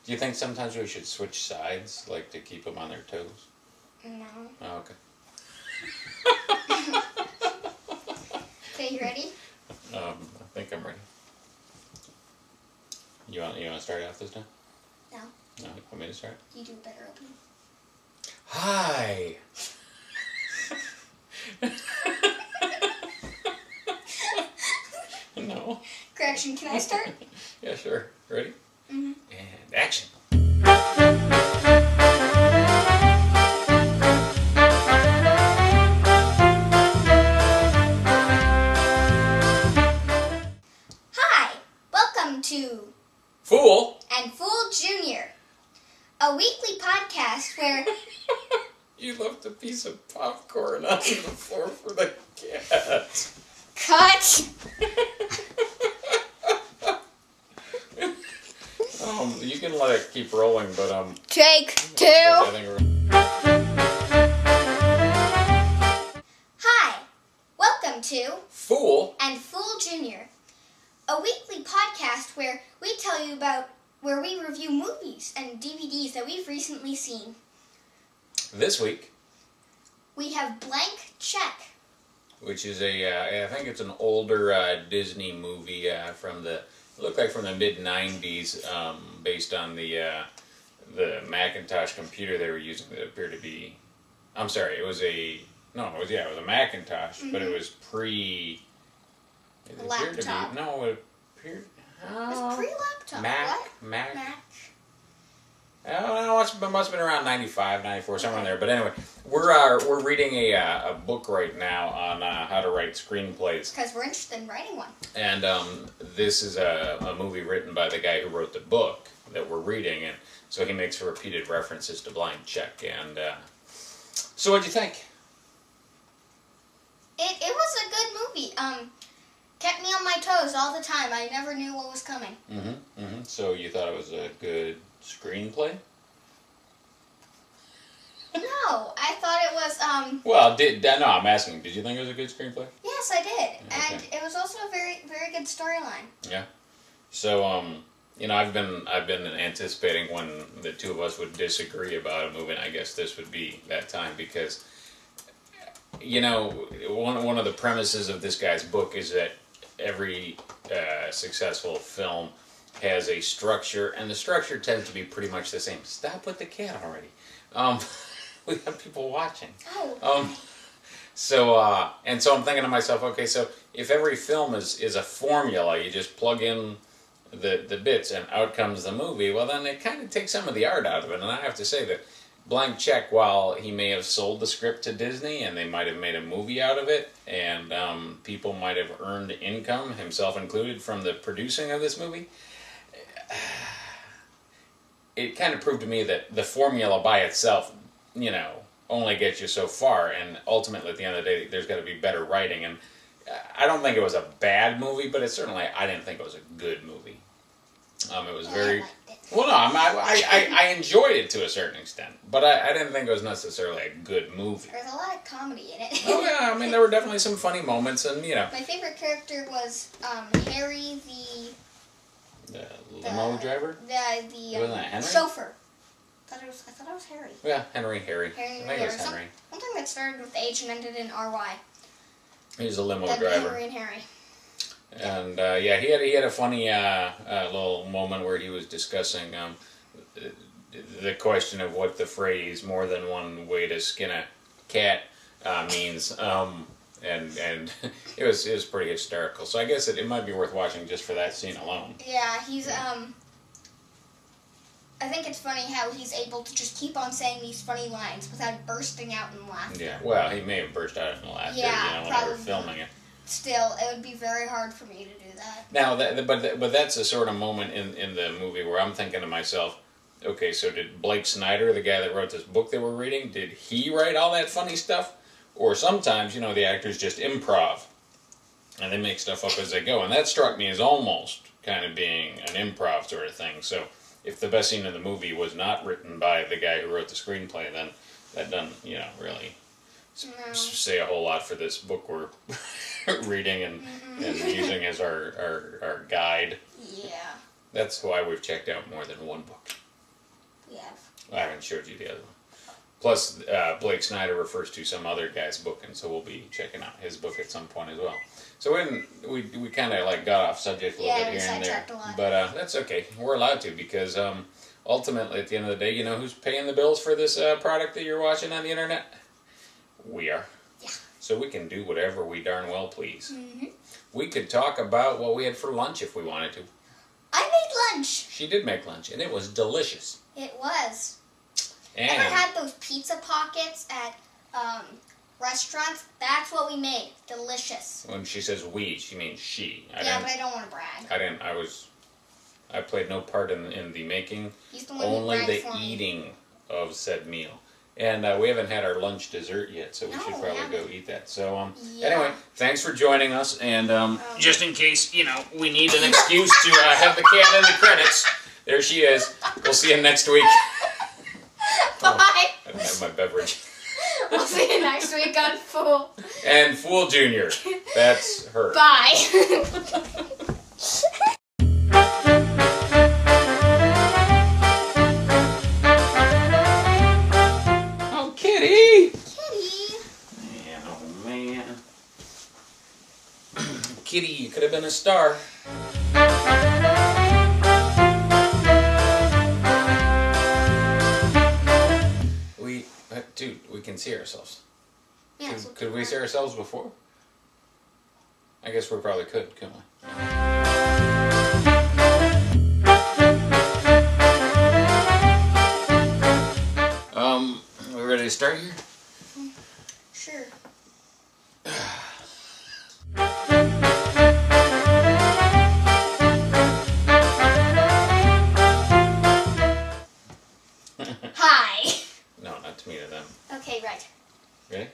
Do you think sometimes we should switch sides, like to keep them on their toes? No. Oh, okay. Okay, you ready? I think I'm ready. You want to start off this time? No. No, you want me to start? You do a better opening. Hi. No. Correction, can I start? Yeah, sure. Ready? Mm-hmm. And action. Hi, welcome to Fool. And Fool Junior, a weekly podcast where You left a piece of popcorn on the floor for the cat. cut. You can let it keep rolling, but Take two. I think we're... Hi, welcome to Fool. And Fool Junior, a weekly podcast where we tell you about where we review movies and DVDs that we've recently seen. This week, We have Blank Check. which is I think it's an older Disney movie from the, it looked like from the mid-90s, based on the Macintosh computer they were using that appeared to be, I'm sorry, it was a Macintosh, but it was it appeared to Laptop. be, no, it appeared, It was pre-laptop. Mac. Oh, it must have been around 95, 94, somewhere in there. But anyway, we're reading a book right now on how to write screenplays. Because we're interested in writing one. And this is a movie written by the guy who wrote the book that we're reading. And so he makes repeated references to Blank Check. And so what'd you think? It was a good movie. Kept me on my toes all the time. I never knew what was coming. So you thought it was a good screenplay? No, I thought it was, Well, no, I'm asking, did you think it was a good screenplay? yes, I did. Okay. And it was also a very, very good storyline. Yeah. So, you know, I've been anticipating when the two of us would disagree about a movie, and I guess this would be that time because, you know, one of the premises of this guy's book is that every successful film has a structure, and the structure tends to be pretty much the same. Stop with the cat already. We have people watching. Oh. So I'm thinking to myself, okay, so if every film is a formula, you just plug in the bits and out comes the movie, well then it kind of takes some of the art out of it. And I have to say that Blank Check, while he may have sold the script to Disney and they might have made a movie out of it, and people might have earned income, himself included, from the producing of this movie, it kind of proved to me that the formula by itself, you know, only gets you so far, and ultimately at the end of the day there's got to be better writing. And I don't think it was a bad movie, but I didn't think it was a good movie. It was very... I liked it. Well, no, I enjoyed it to a certain extent, but I didn't think it was necessarily a good movie. There's a lot of comedy in it. Oh yeah, I mean there were definitely some funny moments, and you know. My favorite character was Harry The limo driver? the Wasn't that Henry? chauffeur. I thought it was Harry. Yeah, Henry. Harry, I think it was Henry. Something that started with H and ended in RY. He was a limo That'd be driver. Henry and Harry. And yeah, he had a funny little moment where he was discussing the question of what the phrase "more than one way to skin a cat" means, and it was pretty hysterical. So I guess it might be worth watching just for that scene alone. Yeah, he's I think it's funny how he's able to just keep on saying these funny lines without bursting out in laughter. Yeah, well, he may have burst out in laughter, Yeah, you know, when they were probably. filming it. Still, it would be very hard for me to do that. Now, but that's a sort of moment in the movie where I'm thinking to myself, okay, so did Blake Snyder, the guy that wrote this book that we're reading, did he write all that funny stuff? Or sometimes, you know, the actors just improv, and they make stuff up as they go. And that struck me as almost kind of being an improv sort of thing. So if the best scene in the movie was not written by the guy who wrote the screenplay, then that doesn't, you know, really say a whole lot for this book we're reading and using as our guide. Yeah. That's why we've checked out more than one book. We have. I haven't showed you the other one. Plus, Blake Snyder refers to some other guy's book, and so we'll be checking out his book at some point as well. So we kind of like got off subject a little bit here and there, but that's okay. We're allowed to because ultimately, at the end of the day, you know who's paying the bills for this product that you're watching on the internet? We are. Yeah. So we can do whatever we darn well please. Mm-hmm. We could talk about what we had for lunch if we wanted to. I made lunch. She did make lunch, and it was delicious. It was. And Ever had those pizza pockets at restaurants? That's what we made. Delicious. when she says we, she means she. But I don't want to brag. I played no part in the making, He's the one who only bragged the for me. eating of said meal. And we haven't had our lunch dessert yet, so we No, should we probably haven't. go eat that. So, Yeah. anyway, thanks for joining us. And just in case, we need an excuse to have the cat in the credits, there she is. We'll see you next week. Bye. I don't have my beverage. We'll see you next week on Fool. And Fool Jr. That's her. Bye. Oh, Kitty! Kitty. Man, oh man. Kitty, you could have been a star. Dude, we can see ourselves. Yeah, Could we see ourselves before? I guess we probably could, couldn't we? We ready to start here? Sure. Hi. No, not to me, to them. Okay, right. Ready?